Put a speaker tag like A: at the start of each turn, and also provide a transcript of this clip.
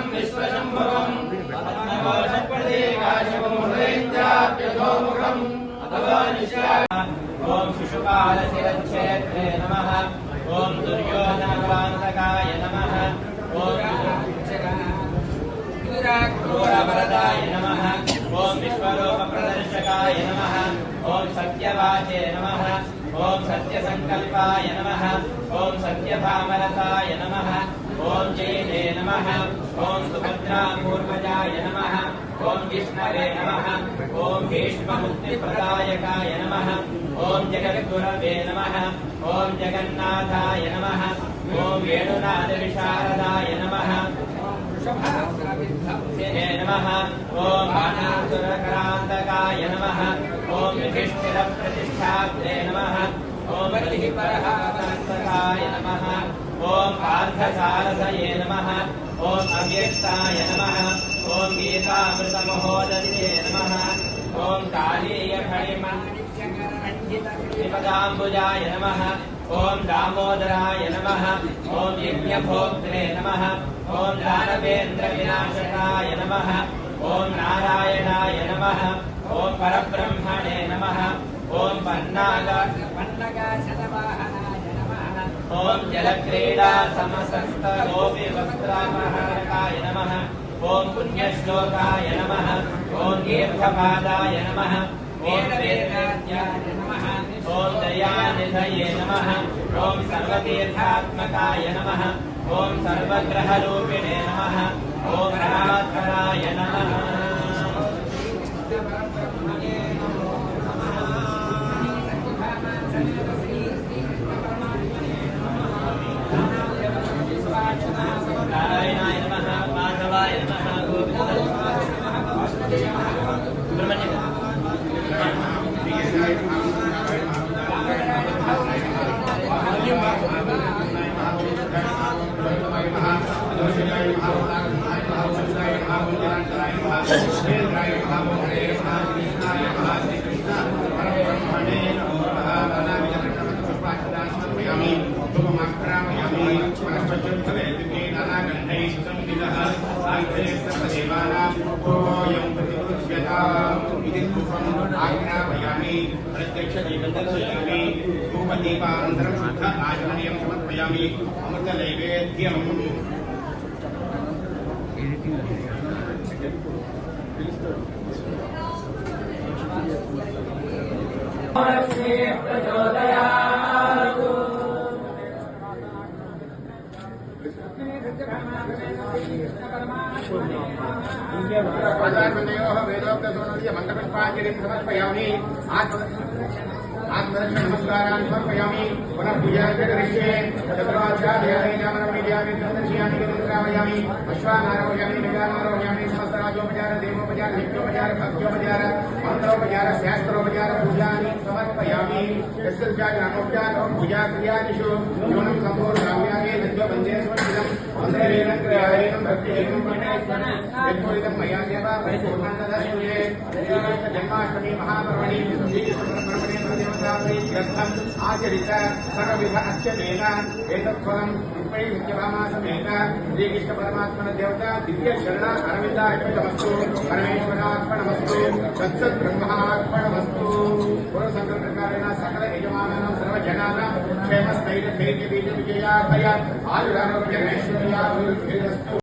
A: विश्वशम्भवम् अतमोषप्रदेकाशवम् हृदयञ्चाप्यधोमुखम् ओम शिशुपालशिरच्छेत्रे नमः। ओम दुर्योधनकान्तकाय नमः। ओम क्रूरवरदाय नमः। ओम विश्वरूपप्रदर्शकाय नमः। ओम सत्यवाचे नमः। ओम सत्यसंकल्पाय नमः। ओम सत्यभामरताय नमः। ओम जयते नमः। ओम सुभद्रापूर्वजाय नमः। ओम विष्णवे नमः। ओम भीष्ममुक्तिप्रदायकाय नमः। ओम जगद्गुरवे नमः। ओम जगन्नाथाय नमः। ओम वेणुनाथविशारदाय नमः। नमः। ओम अनासुरक्रान्तकाय नमः। ओम युधिष्ठिरप्रतिष्ठात्रे नमः। ओम बलिपरहासकाय नमः। ओम पार्थसारथये नमः। ओम अव्यक्ताय नमः। ओम गीतामृतमहोदये नमः। ओम कालीयफणिमदाम्बुजाय नमः। ओम दामोदराय नमः। ओम यज्ञभोक्त्रे नमः। ओम दानवेन्द्रविनाशकाय नमः। ओम नारायणाय नमः। ओम परब्रह्मणे नमः। ओम पन्नगाशतवाहनाय नमः। ओम जलक्रीडा समसस्त गोपीवस्त्रामहारकाय नमः। ओम पुण्यश्लोकाय नमः। ओम दीर्घपादाय नमः। ओम वेदाध्याय नमः। ओम दयानिधये नमः। ओम सर्वतीर्थात्मकाय नमः। ओम सर्वग्रहरूपिणे नमः। ओम रामात्मनाय नमः। नारायणाय नमः। माधवाय नमः।
B: धूपदीपानन्तरं शुद्ध आचमनीयं समर्पयामि। अमृतनैवेद्यम् आचार्यवन्दयोः वेदोक्तसोनस्य मङ्गलपुष्पाञ्जलिं समर्पयामि। आत्मदर्शन नमस्कारान् समर्पयामि। पुनः पूजा करिष्ये। चतुराध्यायामि जामनमीड्यामि दर्शयामि निद्रावयामि। अश्वानारोहयामि निजानारोहयामि। सहस्राजोपचार देवोपचार नित्योपचार भक्त्योपचार मंत्रोपचार शास्त्रोपचार पूजानि समर्पयामि। यस्याज्ञानोपचार पूजा क्रियादिषु न्यूनं सम्पूर्णकाम्यानि तद्वन्दे समर्पितं। मन्त्रेण क्रियायेन भक्तिरेण प्रणयेन यत्पूरितं मया देव परिपूर्णं ददास्ये। जन्माष्टमी महापर्वणि ग्रन्थम् आचरित सर्वविध अक्षतेन एतत्फलम् रुक्मिणी सत्यभामासमेत श्रीकृष्ण परमात्मन देवता दिव्य शरण अरविन्दार्पितमस्तु। परमेश्वरार्पणमस्तु। तत्सद्ब्रह्मार्पणमस्तु। पूर्वसङ्कल्पकारेण सकल यजमानानां सर्वजनानां क्षेमस्थैर्यधैर्यबीजविजयाभय आयुरारोग्य ऐश्वर्याभिवृद्धिरस्तु।